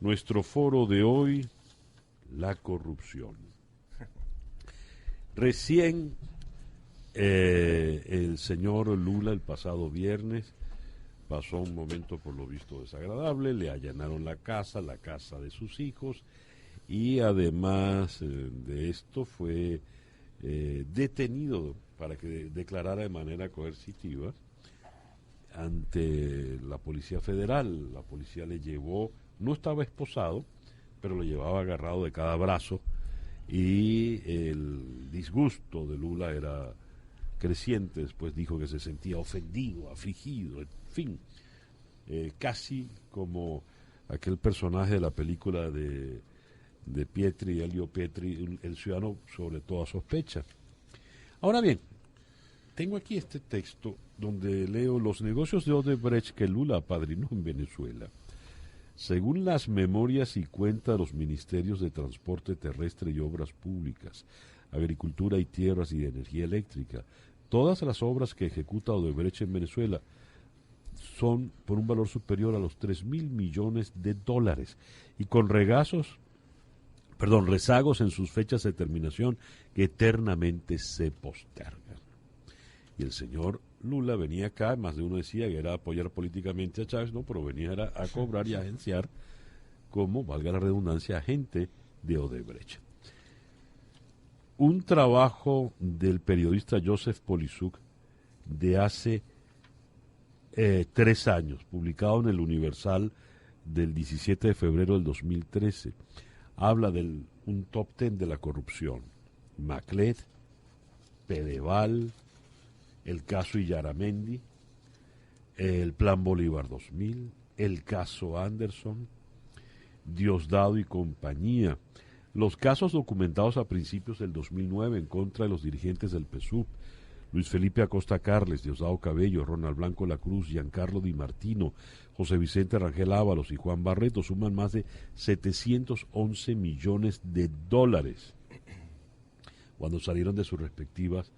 Nuestro foro de hoy, la corrupción. Recién el señor Lula el pasado viernes pasó un momento por lo visto desagradable, le allanaron la casa de sus hijos, y además de esto fue detenido para que declarara de manera coercitiva ante la Policía Federal. La policía le llevó, no estaba esposado, pero lo llevaba agarrado de cada brazo, y el disgusto de Lula era creciente. Después dijo que se sentía ofendido, afligido, en fin, casi como aquel personaje de la película de Pietri, Elio Pietri, el ciudadano sobre toda sospecha. Ahora bien, tengo aquí este texto donde leo los negocios de Odebrecht que Lula apadrinó en Venezuela. Según las memorias y cuentas de los ministerios de Transporte Terrestre y Obras Públicas, Agricultura y Tierras y de Energía Eléctrica, todas las obras que ejecuta Odebrecht en Venezuela son por un valor superior a los $3.000 millones, y con rezagos en sus fechas de terminación que eternamente se postergan. Y el señor Lula venía acá, más de uno decía que era apoyar políticamente a Chávez, no, pero venía a cobrar y a agenciar como, valga la redundancia, agente de Odebrecht. Un trabajo del periodista Joseph Polisuk de hace 3 años, publicado en el Universal del 17 de febrero del 2013, habla de un top 10 de la corrupción. Maclet, Pedeval, el caso Illaramendi, el Plan Bolívar 2000, el caso Anderson, Diosdado y compañía, los casos documentados a principios del 2009 en contra de los dirigentes del PSUV, Luis Felipe Acosta Carles, Diosdado Cabello, Ronald Blanco La Cruz, Giancarlo Di Martino, José Vicente Rangel Ábalos y Juan Barreto, suman más de $711 millones cuando salieron de sus respectivas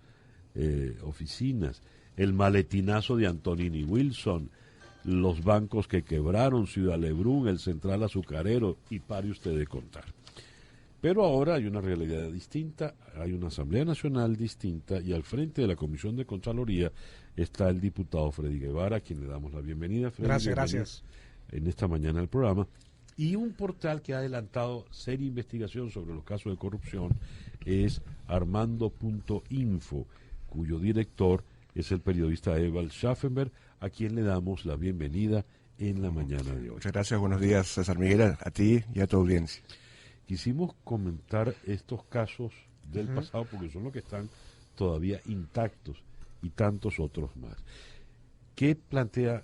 oficinas. El maletinazo de Antonini Wilson, los bancos que quebraron, Ciudad Lebrún, el Central Azucarero, y pare usted de contar. Pero ahora hay una realidad distinta, hay una Asamblea Nacional distinta, y al frente de la Comisión de Contraloría está el diputado Freddy Guevara, a quien le damos la bienvenida. Freddy, gracias. En esta mañana del programa. Y un portal que ha adelantado seria investigación sobre los casos de corrupción es Armando.info, cuyo director es el periodista Ewald Schaffenberg, a quien le damos la bienvenida en la mañana de hoy. Muchas gracias, buenos días, César Miguel, a ti y a tu audiencia. Quisimos comentar estos casos del pasado porque son los que están todavía intactos, y tantos otros más. ¿Qué plantea?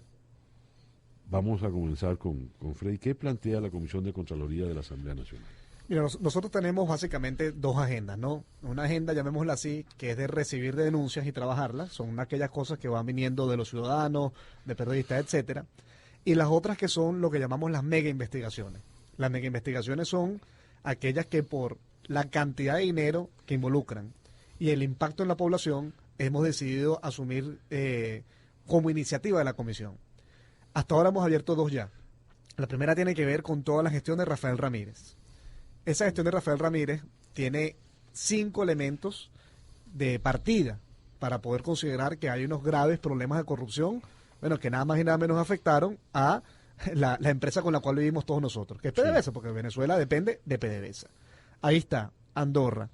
Vamos a comenzar con Freddy. ¿Qué plantea la Comisión de Contraloría de la Asamblea Nacional? Mira, nosotros tenemos básicamente 2 agendas, ¿no? Una agenda, llamémosla así, que es de recibir denuncias y trabajarlas. Son aquellas cosas que van viniendo de los ciudadanos, de periodistas, etcétera. Y las otras que son lo que llamamos las mega investigaciones. Las mega investigaciones son aquellas que por la cantidad de dinero que involucran y el impacto en la población hemos decidido asumir como iniciativa de la comisión. Hasta ahora hemos abierto 2 ya. La primera tiene que ver con toda la gestión de Rafael Ramírez. Esa gestión de Rafael Ramírez tiene 5 elementos de partida para poder considerar que hay unos graves problemas de corrupción, bueno, que nada más y nada menos afectaron a la empresa con la cual vivimos todos nosotros, que es PDVSA, porque Venezuela depende de PDVSA. Ahí está Andorra,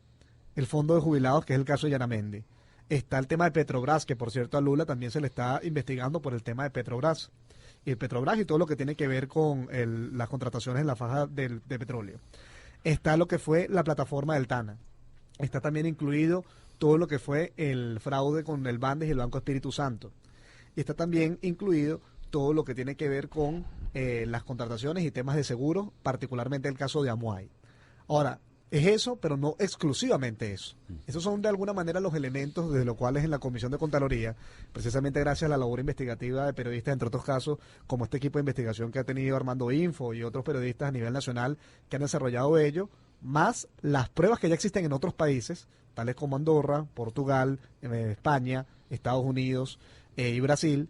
el fondo de jubilados, que es el caso de Yanamendi. Está el tema de Petrobras, que por cierto a Lula también se le está investigando por el tema de Petrobras. Y el Petrobras y todo lo que tiene que ver con las contrataciones en la faja de petróleo. Está lo que fue la plataforma del TANA. Está también incluido todo lo que fue el fraude con el Bandes y el Banco Espíritu Santo. Y está también incluido todo lo que tiene que ver con las contrataciones y temas de seguros, particularmente el caso de Amuay. Ahora, es eso, pero no exclusivamente eso. Esos son de alguna manera los elementos de los cuales en la Comisión de Contraloría, precisamente gracias a la labor investigativa de periodistas, entre otros casos, como este equipo de investigación que ha tenido Armando Info y otros periodistas a nivel nacional que han desarrollado ello, más las pruebas que ya existen en otros países, tales como Andorra, Portugal, España, Estados Unidos y Brasil,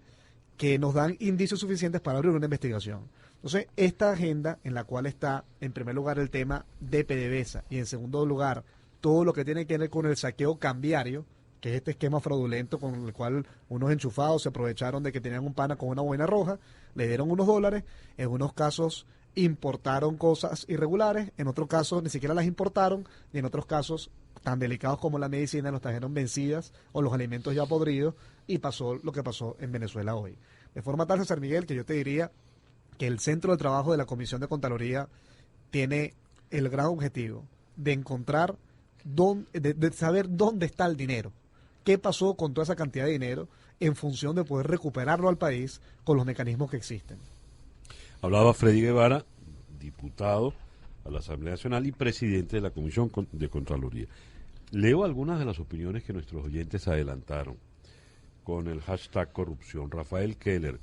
que nos dan indicios suficientes para abrir una investigación. Entonces, esta agenda en la cual está, en primer lugar, el tema de PDVSA y en segundo lugar, todo lo que tiene que ver con el saqueo cambiario, que es este esquema fraudulento con el cual unos enchufados se aprovecharon de que tenían un pana con una boina roja, le dieron unos dólares, en unos casos importaron cosas irregulares, en otros casos ni siquiera las importaron, y en otros casos tan delicados como la medicina los trajeron vencidas o los alimentos ya podridos, y pasó lo que pasó en Venezuela hoy. De forma tal, César Miguel, que yo te diría que el centro de trabajo de la Comisión de Contraloría tiene el gran objetivo de encontrar, de saber dónde está el dinero, qué pasó con toda esa cantidad de dinero, en función de poder recuperarlo al país con los mecanismos que existen. Hablaba Freddy Guevara, diputado a la Asamblea Nacional y presidente de la Comisión de Contraloría. Leo algunas de las opiniones que nuestros oyentes adelantaron con el hashtag corrupción. Rafael Keller: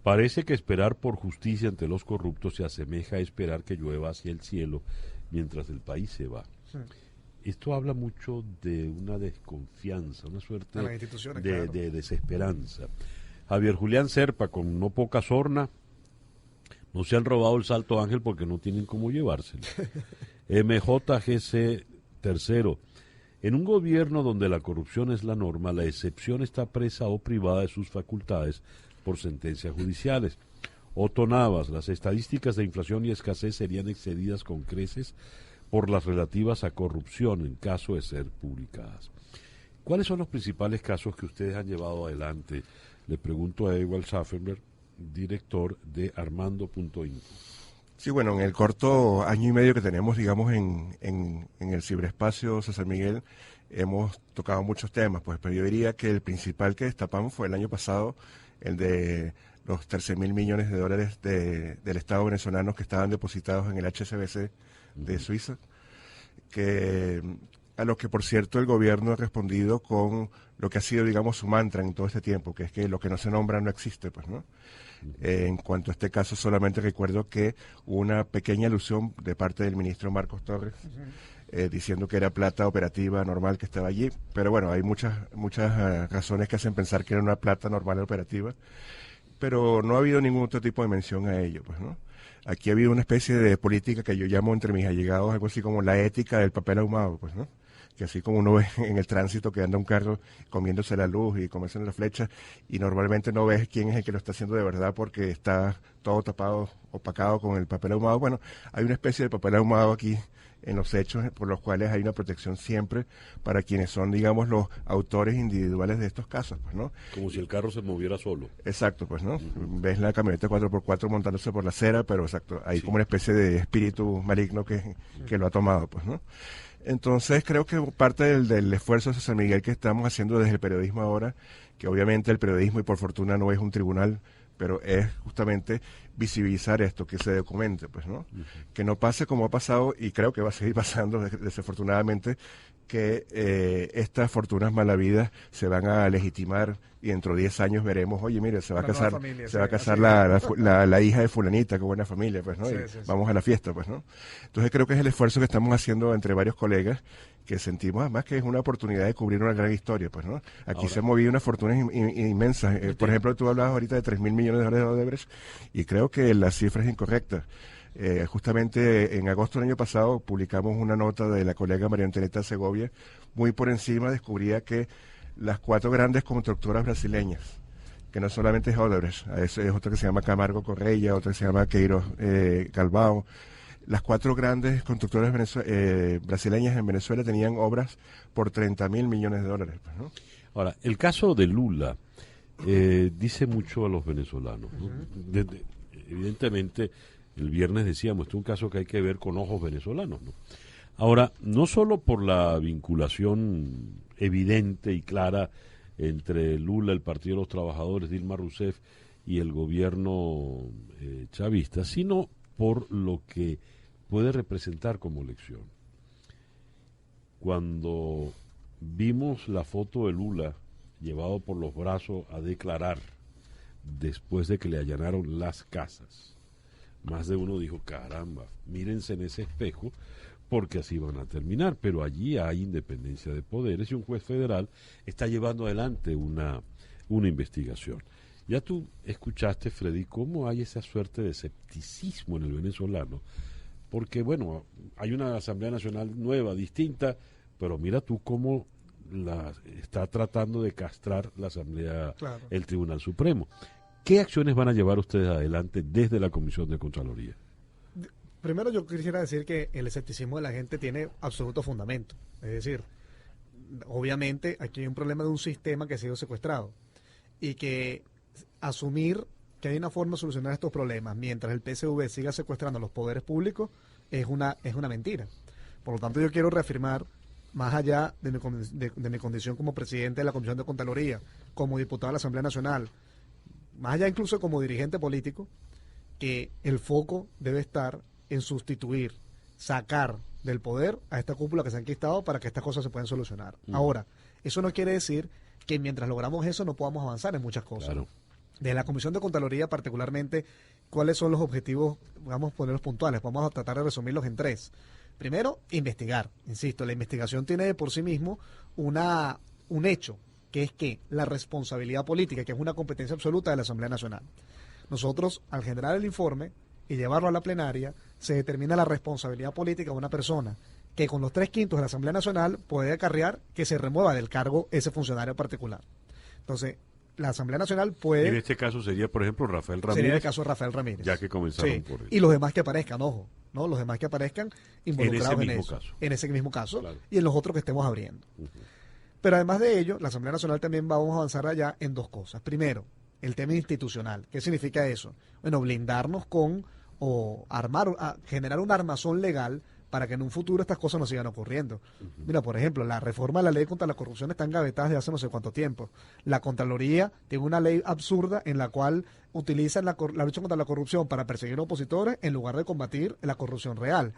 parece que esperar por justicia ante los corruptos se asemeja a esperar que llueva hacia el cielo mientras el país se va. Sí. Esto habla mucho de una desconfianza, una suerte de desesperanza. Javier Julián Serpa, con no poca sorna: no se han robado el Salto Ángel porque no tienen cómo llevárselo. MJGC III: en un gobierno donde la corrupción es la norma, la excepción está presa o privada de sus facultades por sentencias judiciales. Otto Navas: las estadísticas de inflación y escasez serían excedidas con creces por las relativas a corrupción en caso de ser publicadas. ¿Cuáles son los principales casos que ustedes han llevado adelante? Le pregunto a Ewald Schaffenberg, director de Armando.info. Sí, bueno, en el corto año y medio que tenemos, digamos, en el ciberespacio, César Miguel, hemos tocado muchos temas, pues, pero yo diría que el principal que destapamos fue el año pasado, el de los 13.000 millones de dólares del Estado venezolano que estaban depositados en el HSBC de Suiza, a lo que, por cierto, el gobierno ha respondido con lo que ha sido, digamos, su mantra en todo este tiempo, que es que lo que no se nombra no existe, pues, ¿no? En cuanto a este caso, solamente recuerdo que hubo una pequeña alusión de parte del ministro Marcos Torres, diciendo que era plata operativa normal que estaba allí, pero bueno, hay muchas razones que hacen pensar que era una plata normal operativa, pero no ha habido ningún otro tipo de mención a ello, pues, ¿no? Aquí ha habido una especie de política que yo llamo entre mis allegados algo así como la ética del papel ahumado, pues, ¿no? Que así como uno ve en el tránsito que anda un carro comiéndose la luz y comiéndose la flecha, y normalmente no ves quién es el que lo está haciendo de verdad porque está todo tapado, opacado con el papel ahumado. Bueno, hay una especie de papel ahumado aquí en los hechos por los cuales hay una protección siempre para quienes son, digamos, los autores individuales de estos casos, pues, ¿no? Como si el carro se moviera solo. Exacto, pues, ¿no? Ves la camioneta 4x4 montándose por la acera, pero exacto, hay como una especie de espíritu maligno que lo ha tomado, pues, ¿no? Entonces creo que parte del esfuerzo de César Miguel que estamos haciendo desde el periodismo ahora, que obviamente el periodismo y por fortuna no es un tribunal, pero es justamente visibilizar esto, que se documente, pues, ¿no? Que no pase como ha pasado, y creo que va a seguir pasando desafortunadamente, que estas fortunas malavidas se van a legitimar y dentro de 10 años veremos, oye, mire, se va a casar, familia, se va a casar la hija de fulanita, qué buena familia, pues, ¿no? Sí, vamos a la fiesta, pues, ¿no? Entonces creo que es el esfuerzo que estamos haciendo entre varios colegas, que sentimos además que es una oportunidad de cubrir una gran historia, pues, ¿no? Aquí ahora se han movido unas fortunas inmensas. Por ejemplo, tú hablabas ahorita de 3.000 millones de dólares de Odebrecht, y creo que la cifra es incorrecta. Justamente en agosto del año pasado publicamos una nota de la colega María Antonieta Segovia, muy por encima descubría que las 4 grandes constructoras brasileñas, que no solamente es Odebrecht, es otra que se llama Camargo Correia, otra que se llama Queiroz Galbao, las 4 grandes constructoras brasileñas en Venezuela tenían obras por 30.000 millones de dólares, pues, ¿no? Ahora, el caso de Lula dice mucho a los venezolanos, ¿no? Evidentemente, el viernes decíamos, este es un caso que hay que ver con ojos venezolanos, ¿no? Ahora, no solo por la vinculación evidente y clara entre Lula, el Partido de los Trabajadores, Dilma Rousseff y el gobierno chavista, sino por lo que puede representar como elección. Cuando vimos la foto de Lula llevado por los brazos a declarar después de que le allanaron las casas, más de uno dijo, caramba, mírense en ese espejo porque así van a terminar, pero allí hay independencia de poderes y un juez federal está llevando adelante una investigación. Ya tú escuchaste, Freddy, cómo hay esa suerte de escepticismo en el venezolano, porque bueno, hay una Asamblea Nacional nueva, distinta, pero mira tú cómo la está tratando de castrar la Asamblea, Claro. el Tribunal Supremo. ¿Qué acciones van a llevar ustedes adelante desde la Comisión de Contraloría? Primero yo quisiera decir que el escepticismo de la gente tiene absoluto fundamento. Es decir, obviamente aquí hay un problema de un sistema que ha sido secuestrado y que asumir que hay una forma de solucionar estos problemas mientras el PSV siga secuestrando los poderes públicos es una mentira. Por lo tanto, yo quiero reafirmar, más allá de mi condición como presidente de la Comisión de Contraloría, como diputado de la Asamblea Nacional, más allá incluso como dirigente político, que el foco debe estar en sustituir, sacar del poder a esta cúpula que se ha enquistado para que estas cosas se puedan solucionar. Ahora, eso no quiere decir que mientras logramos eso no podamos avanzar en muchas cosas. Claro. De la Comisión de Contraloría particularmente, ¿cuáles son los objetivos? Vamos a ponerlos puntuales, vamos a tratar de resumirlos en 3. Primero, investigar. Insisto, la investigación tiene de por sí mismo un hecho, que es que la responsabilidad política, que es una competencia absoluta de la Asamblea Nacional. Nosotros, al generar el informe y llevarlo a la plenaria, se determina la responsabilidad política de una persona que con los 3/5 de la Asamblea Nacional puede acarrear que se remueva del cargo ese funcionario particular. Entonces, la Asamblea Nacional puede... En este caso sería, por ejemplo, Rafael Sería Ramírez, el caso de Rafael Ramírez. ya que comenzaron Sí. por él. Y los demás que aparezcan, ojo, ¿no? Los demás que aparezcan involucrados en mismo eso. caso. En ese mismo caso. Claro. Y en los otros que estemos abriendo. Pero además de ello, la Asamblea Nacional también vamos a avanzar allá en 2 cosas. Primero, el tema institucional. ¿Qué significa eso? Bueno, blindarnos con o generar un armazón legal para que en un futuro estas cosas no sigan ocurriendo. Mira, por ejemplo, la reforma de la ley contra la corrupción está engavetada desde hace no sé cuánto tiempo. La Contraloría tiene una ley absurda en la cual utilizan la lucha contra la corrupción para perseguir opositores en lugar de combatir la corrupción real.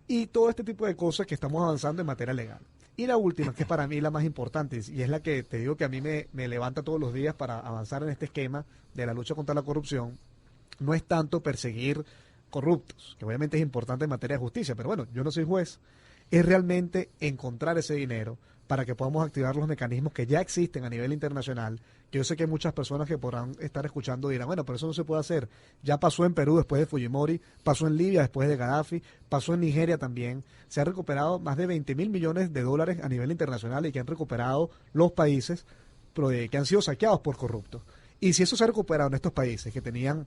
Y todo este tipo de cosas que estamos avanzando en materia legal. Y la última, que es para mí la más importante, y es la que te digo que a mí me levanta todos los días para avanzar en este esquema de la lucha contra la corrupción, no es tanto perseguir corruptos, que obviamente es importante en materia de justicia, pero bueno, yo no soy juez, es realmente encontrar ese dinero para que podamos activar los mecanismos que ya existen a nivel internacional, que yo sé que hay muchas personas que podrán estar escuchando y dirán, bueno, pero eso no se puede hacer, ya pasó en Perú después de Fujimori, pasó en Libia después de Gaddafi, pasó en Nigeria también, se ha recuperado más de 20.000 millones de dólares a nivel internacional y que han recuperado los países que han sido saqueados por corruptos. Y si eso se ha recuperado en estos países que tenían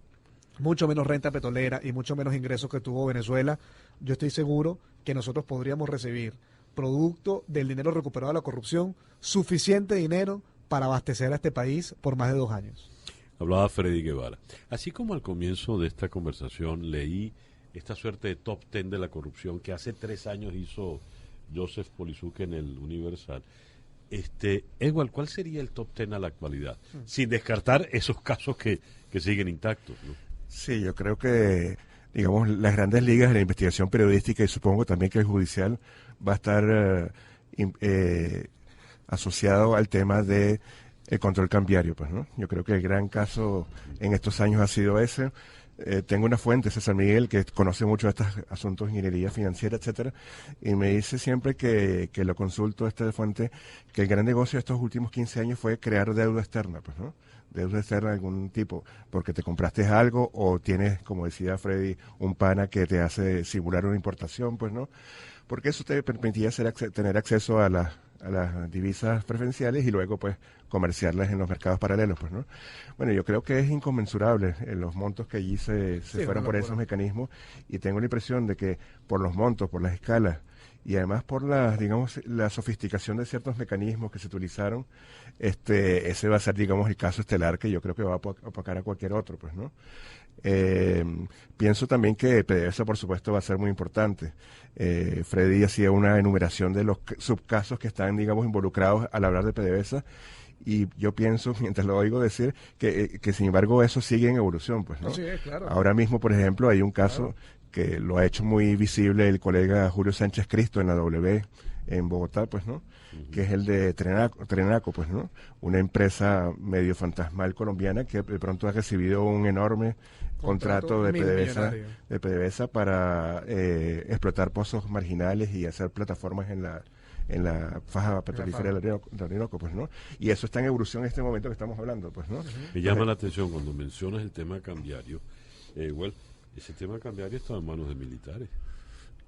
mucho menos renta petrolera y mucho menos ingresos que tuvo Venezuela, yo estoy seguro que nosotros podríamos recibir, producto del dinero recuperado de la corrupción, suficiente dinero para abastecer a este país por más de 2 años. Hablaba Freddy Guevara. Así como al comienzo de esta conversación leí esta suerte de top 10 de la corrupción que hace 3 años hizo Joseph Polizuc en el Universal. Edward, ¿cuál sería el top 10 a la actualidad? Sin descartar esos casos que siguen intactos, ¿no? Sí, yo creo que, digamos, las grandes ligas de la investigación periodística y supongo también que el judicial va a estar asociado al tema de el control cambiario, pues, ¿no? Yo creo que el gran caso en estos años ha sido ese. Tengo una fuente, César Miguel, que conoce mucho de estos asuntos de ingeniería financiera, etcétera, y me dice siempre que lo consulto esta fuente, que el gran negocio de estos últimos 15 años fue crear deuda externa, pues, ¿no? Deuda externa de algún tipo, porque te compraste algo o tienes, como decía Freddy, un pana que te hace simular una importación, pues, ¿no? Porque eso te permitía tener acceso a las divisas preferenciales y luego, pues, comerciarlas en los mercados paralelos, pues, ¿no? Bueno, yo creo que es inconmensurable los montos que allí se fueron por esos mecanismos, y tengo la impresión de que por los montos, por las escalas y además por la sofisticación de ciertos mecanismos que se utilizaron, ese va a ser, digamos, el caso estelar que yo creo que va a opacar a cualquier otro, pues, ¿no? Pienso también que PDVSA, por supuesto, va a ser muy importante. Freddy hacía una enumeración de los subcasos que están, digamos, involucrados al hablar de PDVSA, y yo pienso, mientras lo oigo decir, que sin embargo eso sigue en evolución, pues, ¿no? Sí, claro. Ahora mismo, por ejemplo, hay un caso que lo ha hecho muy visible el colega Julio Sánchez Cristo en la W en Bogotá, pues, ¿no? Que es el de Trenaco, pues, ¿no? Una empresa medio fantasmal colombiana que de pronto ha recibido un enorme contrato de PDVSA para explotar pozos marginales y hacer plataformas en en la faja petrolífera del Orinoco, pues, ¿no? Y eso está en evolución en este momento que estamos hablando, pues, ¿no? Me llama la atención cuando mencionas el tema cambiario. Igual, ese tema cambiario está en manos de militares.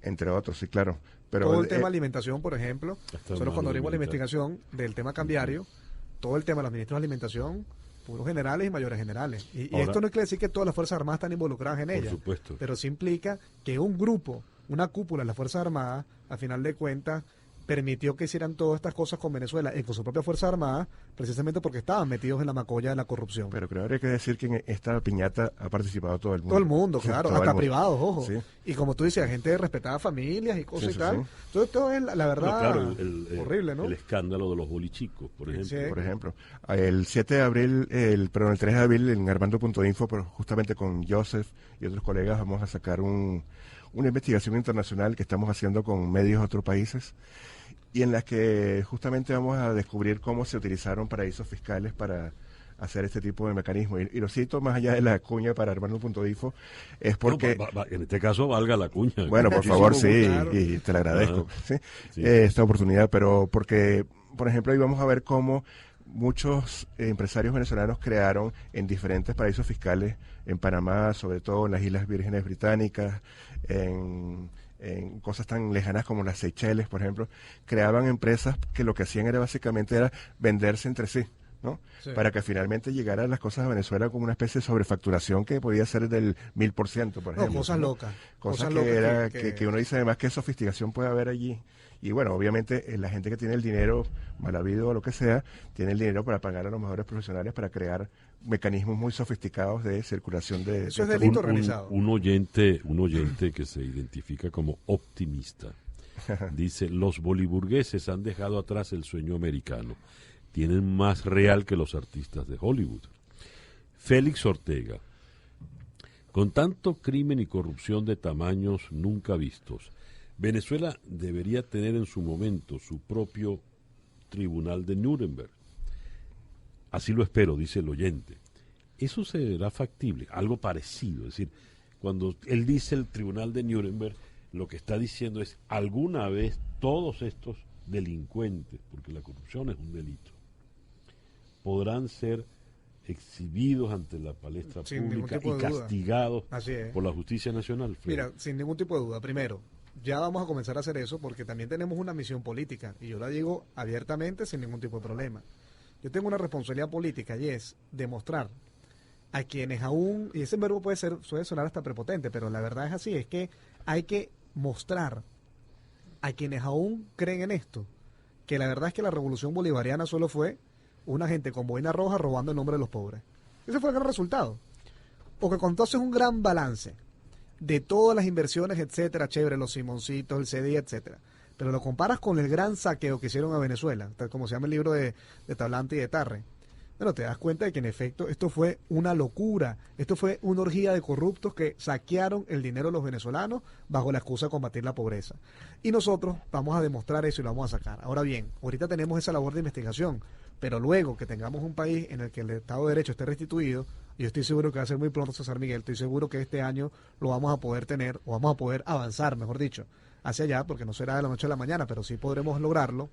Entre otros, sí, claro. Pero todo el tema de alimentación, por ejemplo, nosotros cuando abrimos la investigación del tema cambiario, todo el tema de los ministros de alimentación, puros generales y mayores generales. Y Ahora, esto no quiere decir que todas las Fuerzas Armadas están involucradas en ella. Por supuesto. Pero sí implica que un grupo, una cúpula de las Fuerzas Armadas, a final de cuentas, permitió que hicieran todas estas cosas con Venezuela y con su propia Fuerza Armada, precisamente porque estaban metidos en la macolla de la corrupción. Pero creo que hay que decir que en esta piñata ha participado todo el mundo. Todo el mundo, claro, Todo hasta mundo. privados, ojo. Sí. Y como tú dices, gente de respetadas familias y cosas Sí, y tal. sí. Entonces, todo es la verdad No, claro, horrible, ¿no? El escándalo de los bolichicos, por ejemplo. Sí. Por ejemplo, el 7 de abril, el 3 de abril en Armando.info, pero justamente con Joseph y otros colegas vamos a sacar una investigación internacional que estamos haciendo con medios de otros países y en la que justamente vamos a descubrir cómo se utilizaron paraísos fiscales para hacer este tipo de mecanismos. Y lo cito más allá de la cuña para Armando.info, es porque... No, en este caso valga la cuña. Bueno, por favor, sí, y te lo agradezco, ¿sí? Esta oportunidad, pero porque, por ejemplo, ahí vamos a ver cómo muchos empresarios venezolanos crearon en diferentes paraísos fiscales, en Panamá, sobre todo en las Islas Vírgenes Británicas, en cosas tan lejanas como las Seychelles, por ejemplo, creaban empresas que lo que hacían era básicamente era venderse entre sí, ¿no? Sí. Para que finalmente llegaran las cosas a Venezuela con una especie de sobrefacturación que podía ser del 1000%, por ejemplo. No, cosas locas. Cosas que uno dice además qué sofisticación puede haber allí. Y bueno, obviamente la gente que tiene el dinero, mal habido o lo que sea, tiene el dinero para pagar a los mejores profesionales para crear mecanismos muy sofisticados de circulación de... Eso es delito organizado. Un oyente que se identifica como optimista dice, los boliburgueses han dejado atrás el sueño americano. Tienen más real que los artistas de Hollywood. Félix Ortega, con tanto crimen y corrupción de tamaños nunca vistos, Venezuela debería tener en su momento su propio tribunal de Nuremberg. Así lo espero, dice el oyente. ¿Eso será factible? Algo parecido. Es decir, cuando él dice el tribunal de Nuremberg, lo que está diciendo es, alguna vez todos estos delincuentes, porque la corrupción es un delito, podrán ser exhibidos ante la palestra pública y castigados por la justicia nacional. Fred. Mira, sin ningún tipo de duda. Primero, ya vamos a comenzar a hacer eso porque también tenemos una misión política y yo la digo abiertamente sin ningún tipo de problema. Yo tengo una responsabilidad política y es demostrar a quienes aún, y ese verbo suele sonar hasta prepotente, pero la verdad es así, es que hay que mostrar a quienes aún creen en esto, que la verdad es que la revolución bolivariana solo fue una gente con boina roja robando el nombre de los pobres. Ese fue el gran resultado. Porque cuando haces un gran balance de todas las inversiones, etcétera, chévere, los Simoncitos, el CDI, etcétera, pero lo comparas con el gran saqueo que hicieron a Venezuela, tal como se llama el libro de Tablante y de Tarre, bueno, te das cuenta de que en efecto esto fue una locura, esto fue una orgía de corruptos que saquearon el dinero de los venezolanos bajo la excusa de combatir la pobreza. Y nosotros vamos a demostrar eso y lo vamos a sacar. Ahora bien, ahorita tenemos esa labor de investigación, pero luego que tengamos un país en el que el Estado de Derecho esté restituido, y yo estoy seguro que va a ser muy pronto, César Miguel, estoy seguro que este año lo vamos a poder tener, o vamos a poder avanzar, mejor dicho, hacia allá, porque no será de la noche a la mañana, pero sí podremos lograrlo.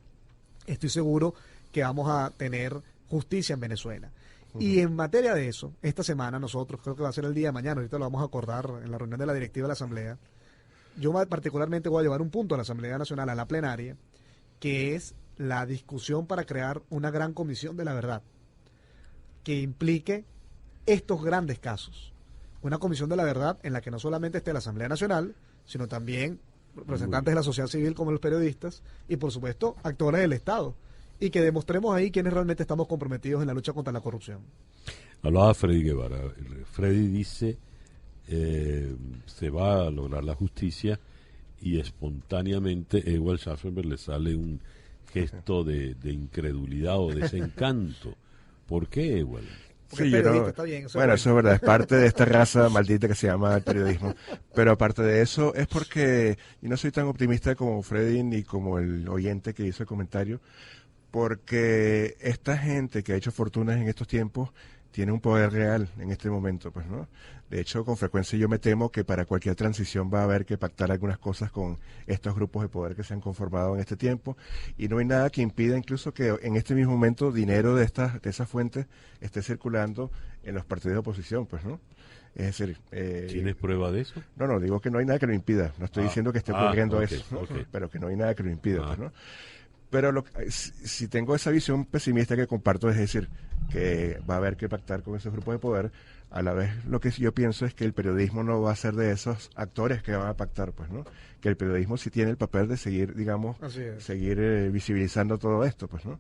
Estoy seguro que vamos a tener justicia en Venezuela. Y en materia de eso, esta semana nosotros, creo que va a ser el día de mañana, ahorita lo vamos a acordar en la reunión de la directiva de la Asamblea, yo particularmente voy a llevar un punto a la Asamblea Nacional, a la plenaria, que es la discusión para crear una gran comisión de la verdad, que implique estos grandes casos. Una comisión de la verdad en la que no solamente esté la Asamblea Nacional, sino también representantes de la sociedad civil como los periodistas y por supuesto actores del Estado, y que demostremos ahí quiénes realmente estamos comprometidos en la lucha contra la corrupción. Hablaba Freddy Guevara. Freddy dice se va a lograr la justicia y espontáneamente Ewald Schafferberg le sale un gesto de incredulidad o desencanto. ¿Por qué, Ewald? Sí, está bien, bueno, eso es verdad, es parte de esta raza maldita que se llama el periodismo. Pero aparte de eso, es porque yo no soy tan optimista como Freddy ni como el oyente que hizo el comentario, porque esta gente que ha hecho fortunas en estos tiempos tiene un poder real en este momento, pues, ¿no? De hecho, con frecuencia yo me temo que para cualquier transición va a haber que pactar algunas cosas con estos grupos de poder que se han conformado en este tiempo, y no hay nada que impida incluso que en este mismo momento dinero de esas fuentes esté circulando en los partidos de oposición, pues, ¿no? Es decir, ¿tienes prueba de eso? No, digo que no hay nada que lo impida, no estoy diciendo que esté ocurriendo okay, eso, ¿no? Okay. Pero que no hay nada que lo impida, pues, ¿no? Pero si tengo esa visión pesimista que comparto, es decir, que va a haber que pactar con esos grupos de poder, a la vez lo que yo pienso es que el periodismo no va a ser de esos actores que van a pactar, pues, ¿no? Que el periodismo sí tiene el papel de seguir, digamos, seguir visibilizando todo esto, pues, ¿no?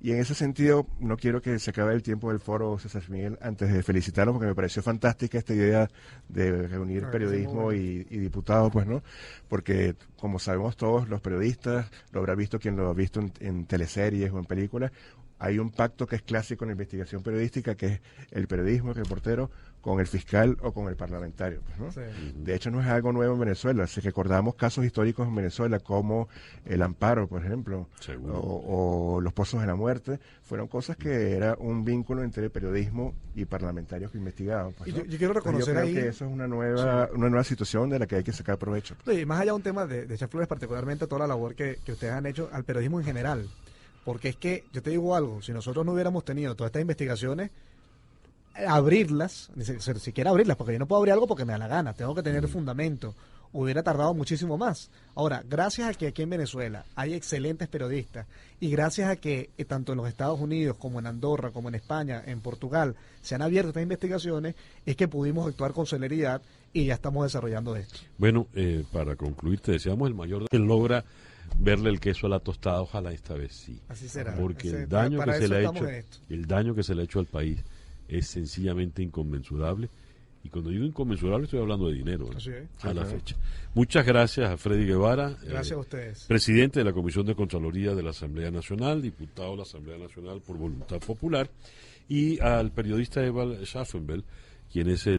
Y en ese sentido, no quiero que se acabe el tiempo del foro, César Miguel, antes de felicitarlo, porque me pareció fantástica esta idea de reunir periodismo y diputados, pues, ¿no? Porque, como sabemos todos, los periodistas, lo habrá visto quien lo ha visto en teleseries o en películas, hay un pacto que es clásico en la investigación periodística, que es el periodismo, el reportero, con el fiscal o con el parlamentario, pues, ¿no? Sí. De hecho, no es algo nuevo en Venezuela. Si recordamos casos históricos en Venezuela, como el Amparo, por ejemplo, o los Pozos de la Muerte, fueron cosas que era un vínculo entre el periodismo y parlamentarios que investigaban. Pues, ¿no? yo quiero reconocer yo creo que eso es una nueva situación de la que hay que sacar provecho. Sí, más allá de un tema de Chef Flores, particularmente toda la labor que ustedes han hecho al periodismo en general. Porque es que, yo te digo algo, si nosotros no hubiéramos tenido todas estas investigaciones, abrirlas, ni siquiera abrirlas, porque yo no puedo abrir algo porque me da la gana, tengo que tener fundamento, hubiera tardado muchísimo más. Ahora, gracias a que aquí en Venezuela hay excelentes periodistas, y gracias a que tanto en los Estados Unidos como en Andorra, como en España, en Portugal, se han abierto estas investigaciones, es que pudimos actuar con celeridad y ya estamos desarrollando esto. Bueno, para concluir, te deseamos el mayor que logra verle el queso a la tostada, ojalá esta vez sí. Así será. Porque el daño que se le ha hecho al país es sencillamente inconmensurable. Y cuando digo inconmensurable estoy hablando de dinero, a la fecha. Muchas gracias a Freddy Guevara. Gracias a ustedes. Presidente de la Comisión de Contraloría de la Asamblea Nacional, diputado de la Asamblea Nacional por Voluntad Popular, y al periodista Ewald Schaffenberg, quien es el